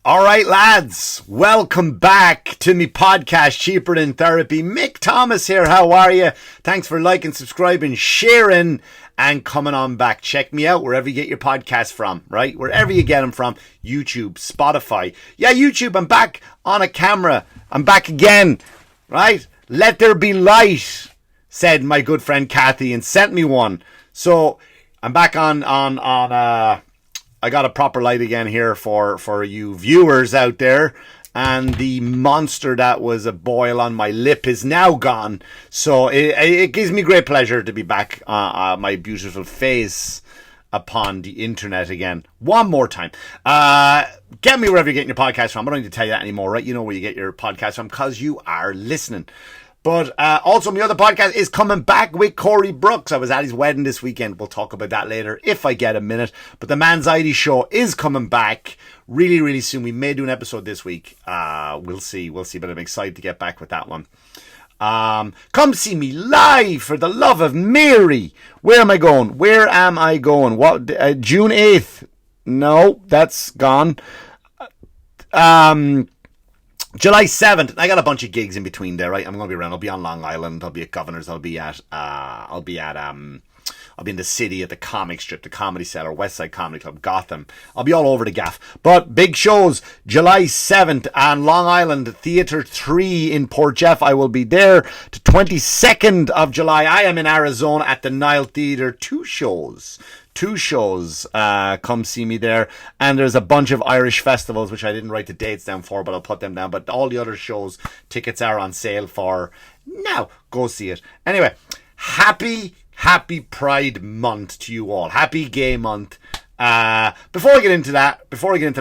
All right, lads, welcome back to me podcast, Cheaper Than Therapy. Mick Thomas here, how are you? Thanks for liking, subscribing, sharing, and coming on back. Check me out wherever you get your podcasts from, right? Wherever you get them from, YouTube, Spotify. Yeah, YouTube, I'm back on a camera. I'm back again, right? Let there be light, said my good friend Kathy, and sent me one. So, I'm back on I got a proper light again here for you viewers out there. And the monster that was a boil on my lip is now gone. So it gives me great pleasure to be back my beautiful face upon the internet again. One more time. Get me wherever you're getting your podcast from. I don't need to tell you that anymore, right? You know where you get your podcast from because you are listening. But also my other podcast is coming back with Corey Brooks. I was at his wedding this weekend. We'll talk about that later if I get a minute. But the Manxiety Show is coming back really, really soon. We may do an episode this week. We'll see. But I'm excited to get back with that one. Come see me live for the love of Mary. Where am I going? What? June 8th? No, that's gone. July 7th, I got a bunch of gigs in between there, right? I'm going to be around. I'll be on Long Island. I'll be at Governor's. I'll be in the city at the Comic Strip, the Comedy Cellar, West Side Comedy Club, Gotham. I'll be all over the gaff. But big shows, July 7th on Long Island, Theatre 3 in Port Jeff. I will be there. The 22nd of July, I am in Arizona at the Nile Theatre. Two shows. Come see me there. And there's a bunch of Irish festivals, which I didn't write the dates down for, but I'll put them down. But all the other shows, tickets are on sale for now. Go see it. Anyway, happy Pride Month to you all. Happy Gay Month. Before I get into that,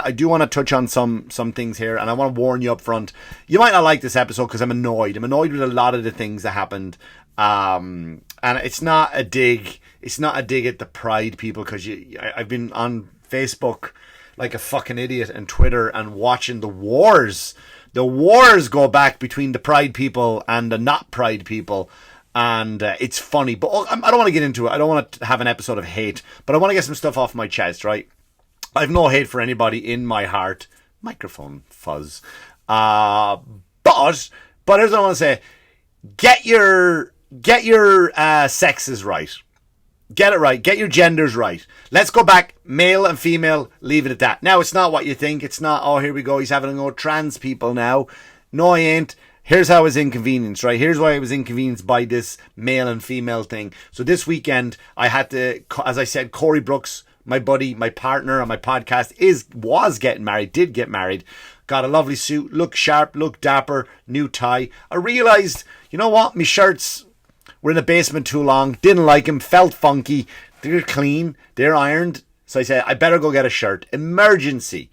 I do want to touch on some things here, and I want to warn you up front. You might not like this episode because I'm annoyed. I'm annoyed with a lot of the things that happened. And it's not a dig. It's not a dig at the Pride people, because I've been on Facebook like a fucking idiot and Twitter and watching the wars. The wars go back between the Pride people and the not Pride people. And it's funny, but I don't want to get into it. I don't want to have an episode of hate, but I want to get some stuff off my chest, right? I have no hate for anybody in my heart. Microphone fuzz. But here's what I want to say. Get your sexes right. Get it right. Get your genders right. Let's go back, male and female, leave it at that. Now, it's not what you think. It's not, oh, here we go, he's having to go trans people now. No, I ain't. Here's how I was inconvenienced, right? Here's why I was inconvenienced by this male and female thing. So this weekend, I had to, as I said, Corey Brooks, my buddy, my partner on my podcast, did get married. Got a lovely suit, looked sharp, looked dapper, new tie. I realised, you know what? My shirts were in the basement too long. Didn't like them. Felt funky. They're clean. They're ironed. So I said, I better go get a shirt. Emergency.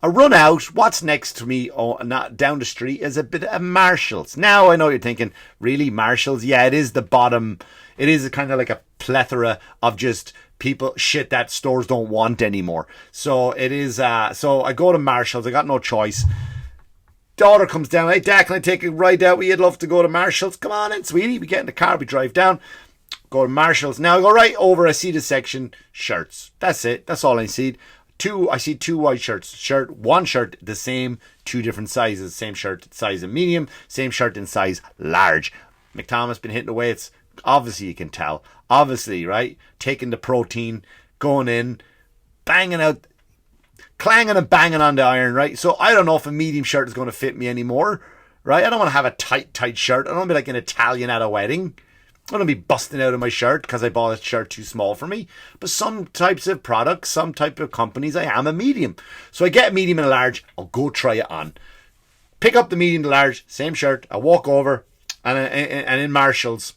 I run out. What's next to me not down the street is a bit of Marshalls. Now I know you're thinking, really, Marshalls? Yeah, it is the bottom. It is kind of like a plethora of just shit that stores don't want anymore. So it is. So I go to Marshalls. I got no choice. Daughter comes down. Hey, Dad, can I take a ride out? We'd love to go to Marshalls. Come on in, sweetie. We get in the car. We drive down. Go to Marshalls. Now I go right over. I see the section shirts. That's it. That's all I see. I see two white shirts. One shirt, the same, two different sizes. Same shirt, size in medium. Same shirt in size large. Mick Thomas been hitting the weights. Obviously, you can tell. Obviously, right? Taking the protein, going in, banging out, clanging and banging on the iron, right? So I don't know if a medium shirt is going to fit me anymore, right? I don't want to have a tight shirt. I don't want to be like an Italian at a wedding. I don't want to be busting out of my shirt because I bought a shirt too small for me. But some types of products, some type of companies, I am a medium. So I get a medium and a large. I'll go try it on. Pick up the medium to large, same shirt. I walk over and in Marshalls,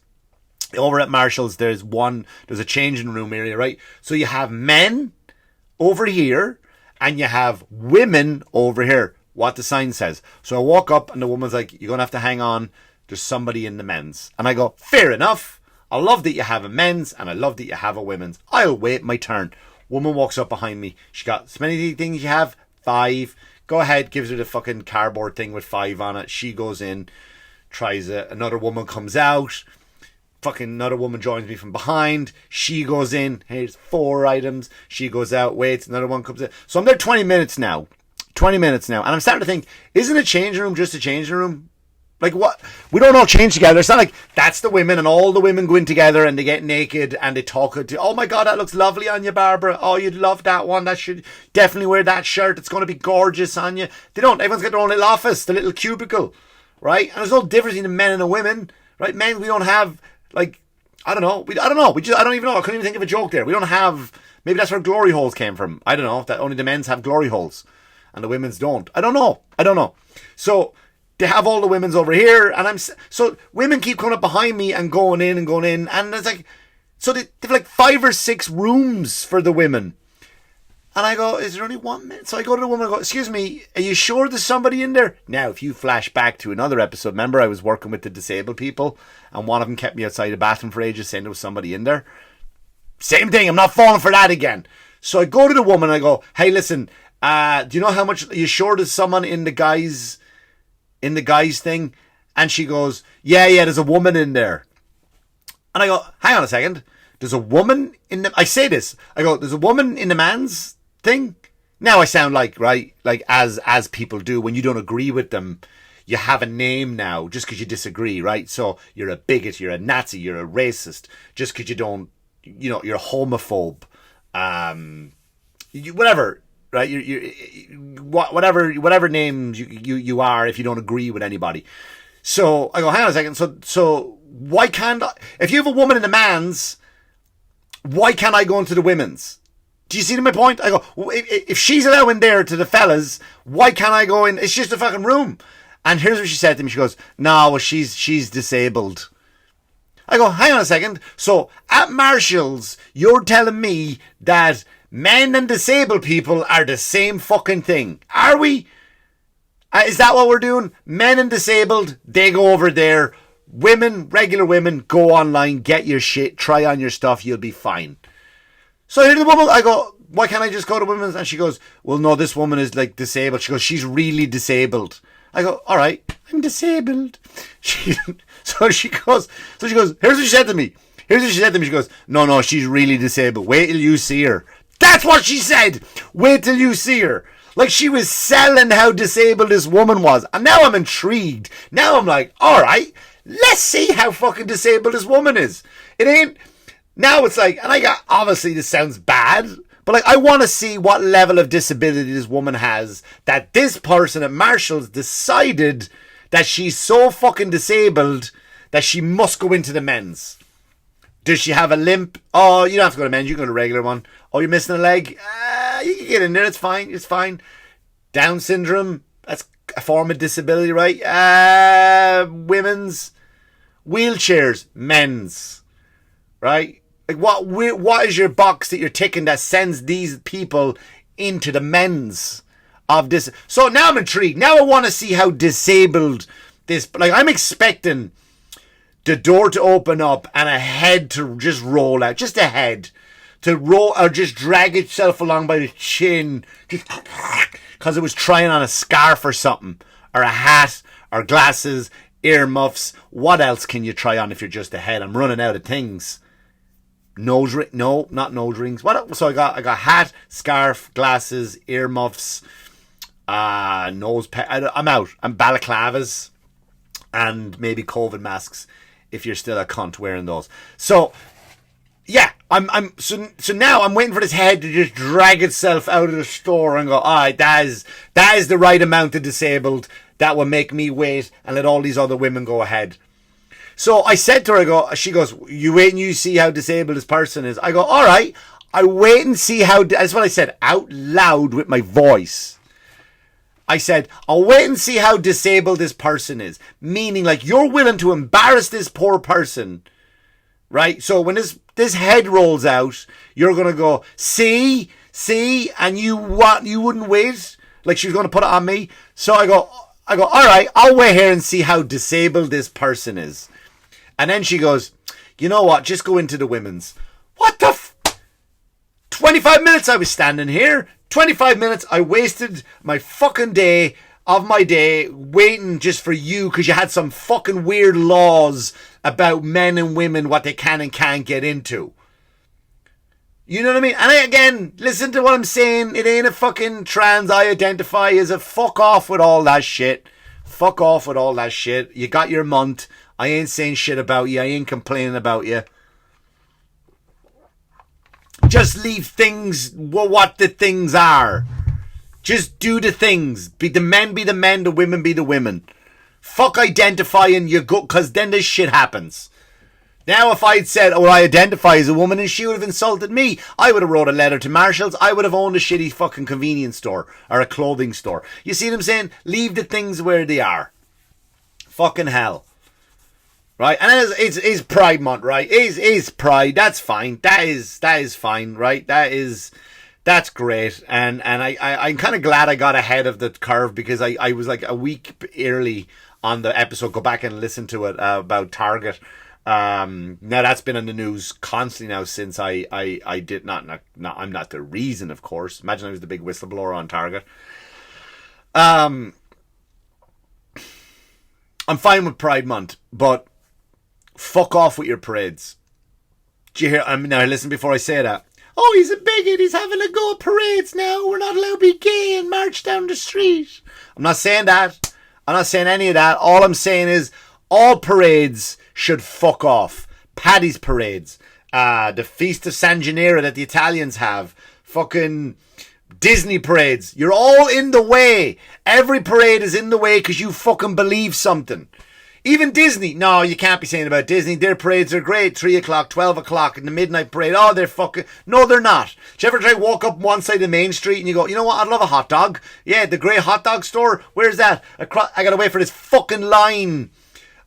over at Marshalls, there's a changing room area, right? So you have men over here and you have women over here, what the sign says. So I walk up and the woman's like, you're going to have to hang on. There's somebody in the men's. And I go, fair enough. I love that you have a men's and I love that you have a women's. I'll wait my turn. Woman walks up behind me. She got, as many things you have? 5. Go ahead, gives her the fucking cardboard thing with 5 on it. She goes in, tries it. Another woman comes out. fucking another woman joins me from behind. She goes in. Here's 4 items. She goes out, waits. Another one comes in. So I'm there 20 minutes now. 20 minutes now. And I'm starting to think, isn't a changing room just a changing room? Like, what? We don't all change together. It's not like that's the women and all the women go in together and they get naked and they talk to, oh my God, that looks lovely on you, Barbara. Oh, you'd love that one. That should definitely wear that shirt. It's going to be gorgeous on you. They don't. Everyone's got their own little office, the little cubicle, right? And there's no difference between a men and a women, right? Men, we don't have, like, I don't know. I don't even know. I couldn't even think of a joke there. We don't have, maybe that's where glory holes came from. I don't know. That only the men's have glory holes and the women's don't. I don't know. So, they have all the women's over here, and so women keep coming up behind me and going in, and it's like, so they've like 5 or 6 rooms for the women. And I go, is there only one man? So I go to the woman and go, excuse me, are you sure there's somebody in there? Now, if you flash back to another episode, remember I was working with the disabled people, and one of them kept me outside the bathroom for ages saying there was somebody in there. Same thing, I'm not falling for that again. So I go to the woman and I go, hey, listen, do you know how much, are you sure there's someone in the guys' thing? And she goes, yeah, there's a woman in there. And I go, hang on a second, there's a woman in the, I say this, I go, there's a woman in the man's thing? Now I sound like, right, like as people do when you don't agree with them, you have a name now just because you disagree, right? So you're a bigot, you're a Nazi, you're a racist, just because you don't, you're a homophobe, whatever. Right, whatever names you are if you don't agree with anybody. So I go, hang on a second. So why can't I, if you have a woman in the man's, why can't I go into the women's? Do you see my point? I go, if she's allowing there to the fellas, why can't I go in? It's just a fucking room. And here's what she said to me. She goes, no, well, she's disabled. I go, hang on a second. So at Marshall's, you're telling me that men and disabled people are the same fucking thing. Are we? Is that what we're doing? Men and disabled, they go over there. Women, regular women, go online, get your shit, try on your stuff, you'll be fine. So here the woman, I go, why can't I just go to women's? And she goes, well, no, this woman is like disabled. She goes, she's really disabled. I go, all right, I'm disabled. So she goes, here's what she said to me. She goes, no, she's really disabled. Wait till you see her. That's what she said. Wait till you see her. Like she was selling how disabled this woman was. And now I'm intrigued. Now I'm like, all right, let's see how fucking disabled this woman is. It ain't. Now it's like, and I got, obviously this sounds bad, but like I want to see what level of disability this woman has, that this person at Marshall's decided that she's so fucking disabled that she must go into the men's. Does she have a limp? Oh, you don't have to go to men's. You can go to a regular one. Oh, you're missing a leg? You can get in there. It's fine. Down syndrome. That's a form of disability, right? Women's. Wheelchairs. Men's. Right? Like what is your box that you're ticking that sends these people into the men's of this? So now I'm intrigued. Now I want to see how disabled this... Like, I'm expecting the door to open up and a head to just roll out. Just a head to roll or just drag itself along by the chin. Just because it was trying on a scarf or something. Or a hat. Or glasses. Earmuffs. What else can you try on if you're just a head? I'm running out of things. Nose ring? No, not nose rings. What? So I got hat, scarf, glasses, earmuffs, nose peg. I'm out. I'm balaclavas, and maybe COVID masks if you're still a cunt wearing those. So yeah, so now I'm waiting for this head to just drag itself out of the store and go, all right, that is the right amount of disabled that will make me wait and let all these other women go ahead. So I said to her, she goes, you wait and you see how disabled this person is. I go, all right, I wait and see how, that's what I said out loud with my voice. I said, I'll wait and see how disabled this person is. Meaning like you're willing to embarrass this poor person, right? So when this head rolls out, you're going to go, see, and you wouldn't wait. Like she was going to put it on me. So I go, all right, I'll wait here and see how disabled this person is. And then she goes, you know what? Just go into the women's. What the 25 minutes I was standing here. 25 minutes. I wasted my fucking day of my day waiting just for you because you had some fucking weird laws about men and women, what they can and can't get into. You know what I mean? And again, listen to what I'm saying. It ain't a fucking trans I identify as a fuck off with all that shit. Fuck off with all that shit. You got your month. I ain't saying shit about you. I ain't complaining about you. Just leave things what the things are. Just do the things. Be the men, the women be the women. Fuck identifying you go, because then this shit happens. Now, if I'd said, oh, I identify as a woman, and she would have insulted me, I would have wrote a letter to Marshalls. I would have owned a shitty fucking convenience store or a clothing store. You see what I'm saying? Leave the things where they are. Fucking hell. Right? And it's Pride Month, right? Is Pride. That's fine. That is fine, right? That's great. And I'm kind of glad I got ahead of the curve because I was like a week early on the episode. Go back and listen to it about Target. Now that's been in the news constantly now since I did not, I'm not the reason, of course. Imagine I was the big whistleblower on Target. I'm fine with Pride Month, but fuck off with your parades. Do you hear? Now listen before I say that. Oh, he's a bigot. He's having a go at parades now. We're not allowed to be gay and march down the street. I'm not saying that. I'm not saying any of that. All I'm saying is all parades should fuck off. Paddy's parades, the Feast of San Gennaro that the Italians have, fucking Disney parades. You're all in the way. Every parade is in the way because you fucking believe something. Even Disney. No, you can't be saying about Disney. Their parades are great. 3 o'clock, 12 o'clock in the midnight parade. Oh, they're fucking... No, they're not. Did you ever try to walk up one side of the main street and you go, you know what? I'd love a hot dog. Yeah, the great hot dog store. Where's that? I gotta wait for this fucking line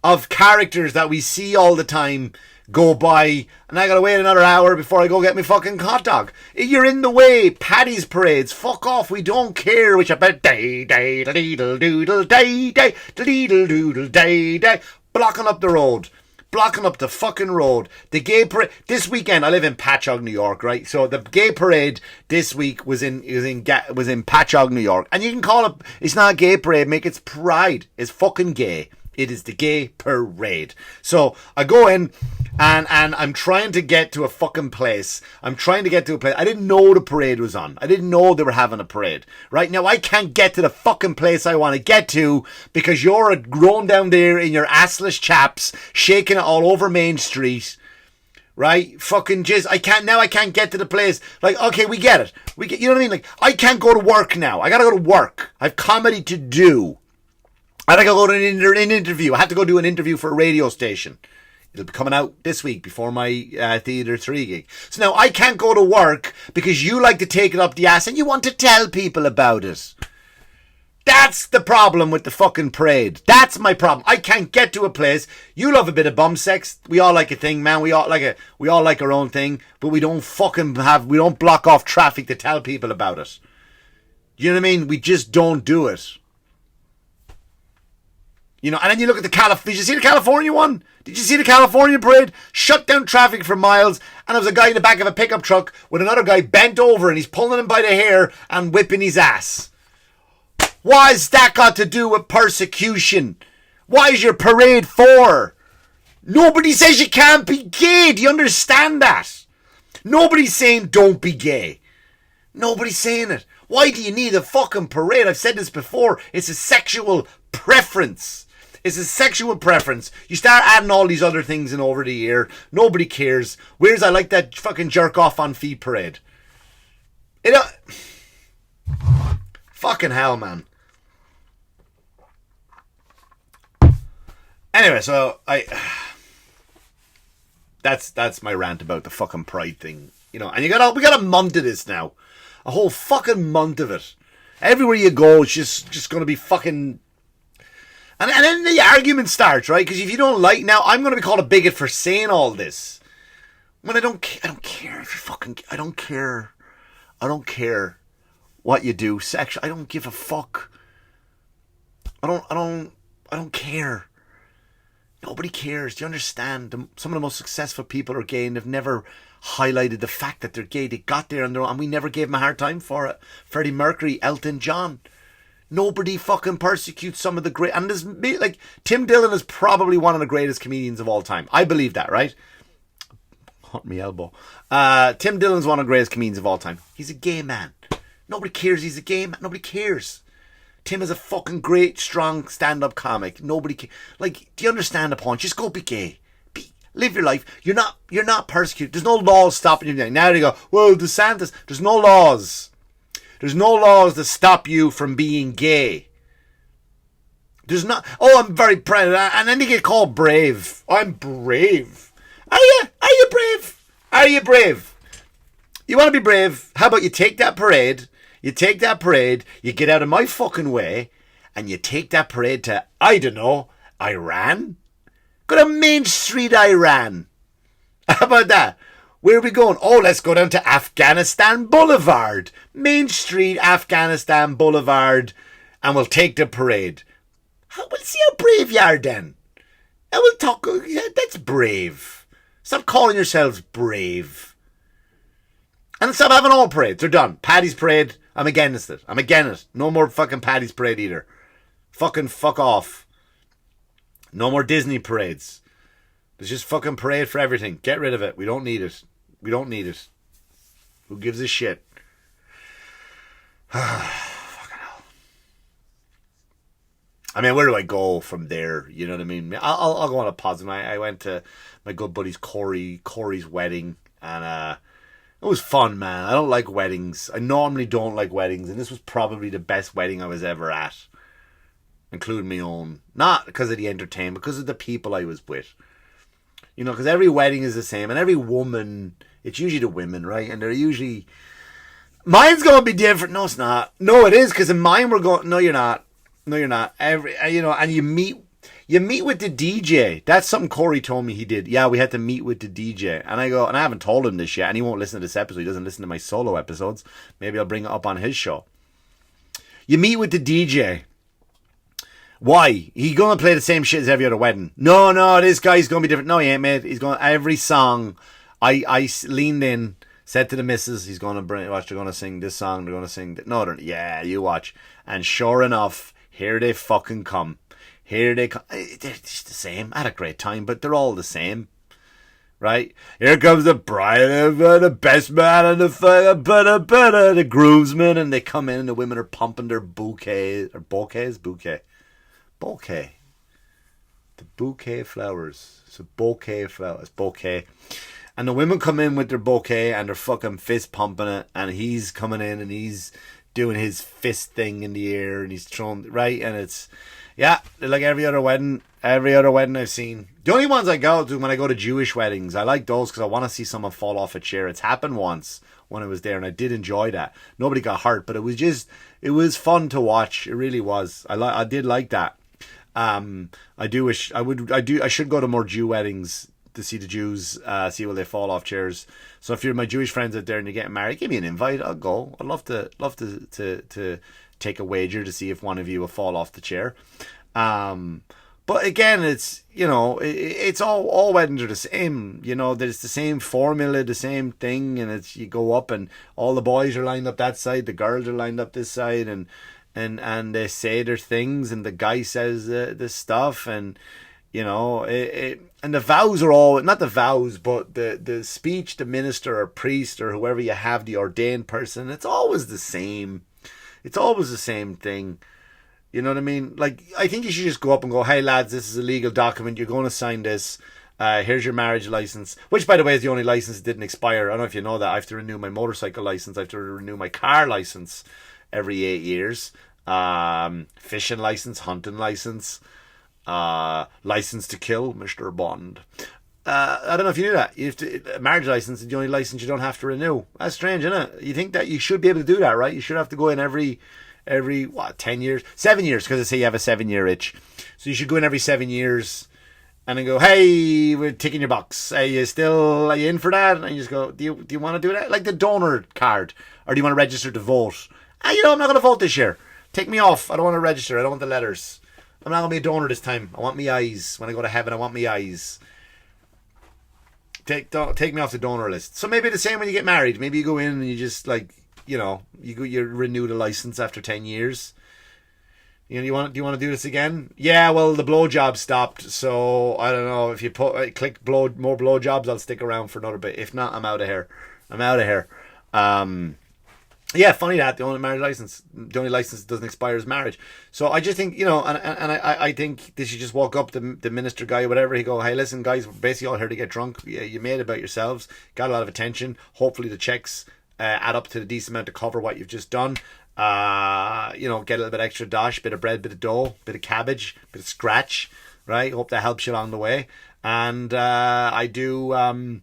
of characters that we see all the time go by, and I gotta wait another hour before I go get my fucking hot dog. You're in the way. Paddy's parades, fuck off. We don't care which about day doodle doodle day doodle day blocking up the road, blocking up the fucking road. The gay parade this weekend. I live in Patchogue, New York, right? So the gay parade this week was in Patchogue, New York, and you can call it. It's not a gay parade, make it's Pride. It's fucking gay. It is the gay parade. So I go in and I'm trying to get to a fucking place. I didn't know the parade was on. I didn't know they were having a parade. Right now I can't get to the fucking place I want to get to because you're grown down there in your assless chaps shaking it all over Main Street. Right? Fucking jizz. I can't get to the place. Like, okay, we get it. You know what I mean? Like, I can't go to work now. I gotta go to work. I have comedy to do. I gotta go to an interview. I have to go do an interview for a radio station. It'll be coming out this week before my Theatre 3 gig. So now I can't go to work because you like to take it up the ass and you want to tell people about it. That's the problem with the fucking parade. That's my problem. I can't get to a place. You love a bit of bum sex. We all like a thing, man. We all like our own thing, but we don't block off traffic to tell people about it. You know what I mean? We just don't do it. You know, and then you look at did you see the California one? Did you see the California parade? Shut down traffic for miles, and there was a guy in the back of a pickup truck with another guy bent over, and he's pulling him by the hair and whipping his ass. What has that got to do with persecution? What is your parade for? Nobody says you can't be gay. Do you understand that? Nobody's saying don't be gay. Nobody's saying it. Why do you need a fucking parade? I've said this before. It's a sexual preference. It's a sexual preference. You start adding all these other things in over the year. Nobody cares. Whereas I like that fucking jerk off on feet parade. Fucking hell, man. Anyway, so that's my rant about the fucking pride thing. You know, and we got a month of this now. A whole fucking month of it. Everywhere you go, it's just going to be fucking... And then the argument starts, right? Because if you don't like... Now, I'm going to be called a bigot for saying all this. When I don't care if you fucking... I don't care what you do sexually. I don't give a fuck. I don't care. Nobody cares. Do you understand? Some of the most successful people are gay and they've never highlighted the fact that they're gay. They got there on their own and we never gave them a hard time for it. Freddie Mercury, Elton John. Nobody fucking persecutes some of the great, and there's like Tim Dillon is probably one of the greatest comedians of all time. I believe that, right? Hurt me elbow. Tim Dillon's one of the greatest comedians of all time. He's a gay man. Nobody cares he's a gay man. Nobody cares. Tim is a fucking great, strong stand-up comic. Nobody cares. Like, do you understand the point? Just go be gay. Live your life. You're not persecuted. There's no laws stopping you. Now they go, well, DeSantis, there's no laws. There's no laws that stop you from being gay. There's not, oh, I'm very proud. And then they get called brave. I'm brave. Are you? Are you brave? Are you brave? You want to be brave? How about you take that parade? You take that parade, you get out of my fucking way, and you take that parade to, I don't know, Iran? Go to Main Street, Iran. How about that? Where are we going? Oh, let's go down to Afghanistan Boulevard. Main Street, Afghanistan Boulevard, and we'll take the parade. We'll see how brave you are then. And we'll talk, yeah, that's brave. Stop calling yourselves brave. And stop having all parades. They're done. Paddy's parade, I'm against it. I'm against it. No more fucking Paddy's parade either. Fucking fuck off. No more Disney parades. There's just fucking parade for everything. Get rid of it. We don't need it. We don't need it. Who gives a shit? Fucking hell. I mean, where do I go from there? You know what I mean? I'll go on a positive. I went to my good buddy's Corey's wedding, and it was fun, man. I don't like weddings. I normally don't like weddings, and this was probably the best wedding I was ever at, including my own. Not because of the entertainment, because of the people I was with. You know, because every wedding is the same, and every woman, it's usually the women, right? And they're usually, mine's going to be different. No, it's not. No, it is, because in mine we're going, no, you're not. No, you're not. And you meet with the DJ. That's something Corey told me he did. Yeah, we had to meet with the DJ. And I go, and I haven't told him this yet, and he won't listen to this episode. He doesn't listen to my solo episodes. Maybe I'll bring it up on his show. You meet with the DJ. Why? He going to play the same shit as every other wedding. No, this guy's going to be different. No, he ain't, mate. He's going, every song, I leaned in, said to the missus, he's going to bring, watch, they're going to sing this song, they're going to sing, no, yeah, you watch. And sure enough, here they fucking come. Here they come. They're just the same. I had a great time, but they're all the same. Right? Here comes the bride, the best man, and the groomsmen, and they come in, and the women are pumping their bouquets. Bouquet. The bouquet flowers. It's a bouquet flowers. Bouquet. And the women come in with their bouquet and they're fucking fist pumping it. And he's coming in and he's doing his fist thing in the air and he's throwing, right? And it's, yeah, like every other wedding I've seen. The only ones I go to when I go to Jewish weddings, I like those because I want to see someone fall off a chair. It's happened once when I was there and I did enjoy that. Nobody got hurt, but it was fun to watch. It really was. I did like that. I should go to more Jew weddings to see the Jews, see will they fall off chairs. So if you're my Jewish friends out there and you're getting married, give me an invite. I'll go. I'd love to take a wager to see if one of you will fall off the chair. But again, it's, you know, it's all weddings are the same. You know, there's the same formula, the same thing, and it's, you go up and all the boys are lined up that side, the girls are lined up this side, and they say their things, and the guy says the stuff, and you know, and the vows are all, not the vows, but the speech, the minister or priest or whoever you have, the ordained person, it's always the same. It's always the same thing. You know what I mean? Like, I think you should just go up and go, hey lads, this is a legal document, you're going to sign this. Here's your marriage license, which by the way is the only license that didn't expire. I don't know if you know that. I have to renew my motorcycle license. I have to renew my car license every 8 years. Fishing license, hunting license, license to kill, Mr. Bond. I don't know if you knew that. You have to, marriage license is the only license you don't have to renew. That's strange, isn't it? You think that you should be able to do that, right? You should have to go in every 10 years, 7 years, because they say you have a 7-year itch. So you should go in every 7 years and then go, hey, we're ticking your box. Are you in for that? And you just go, do you want to do that? Like the donor card, or do you want to register to vote? I'm not going to vote this year. Take me off. I don't want to register. I don't want the letters. I'm not going to be a donor this time. I want me eyes. When I go to heaven, I want me eyes. Take me off the donor list. So maybe the same when you get married. Maybe you go in and you just, like, you know, you renew the license after 10 years. You know, do you want to do this again? Yeah, well, the blowjob stopped, so I don't know. If you click more blowjobs, I'll stick around for another bit. If not, I'm out of here. Yeah, funny that the only license that doesn't expire is marriage. So I just think, I think they should just walk up to the minister guy or whatever. He go, hey, listen, guys, we're basically all here to get drunk. You made it about yourselves, got a lot of attention. Hopefully the checks add up to the decent amount to cover what you've just done. Get a little bit extra dosh, bit of bread, bit of dough, bit of cabbage, bit of scratch, right? Hope that helps you along the way. And I do, and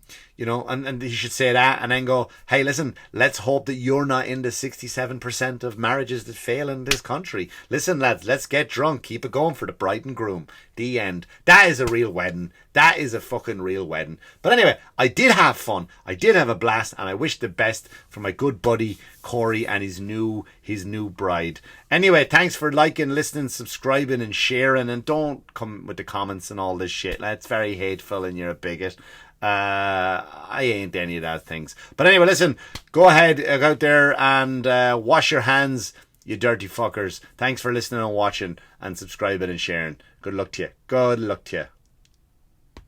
he should say that and then go, hey, listen, let's hope that you're not in the 67% of marriages that fail in this country. Listen, lads, let's get drunk. Keep it going for the bride and groom. The end. That is a real wedding. That is a fucking real wedding. But anyway, I did have fun. I did have a blast, and I wish the best for my good buddy Corey and his new bride. Anyway, thanks for liking, listening, subscribing, and sharing. And don't come with the comments and all this shit. That's very hateful, and you're a bigot. I ain't any of that things. But anyway, listen, go ahead, go out there and wash your hands, you dirty fuckers. Thanks for listening and watching and subscribing and sharing. Good luck to you.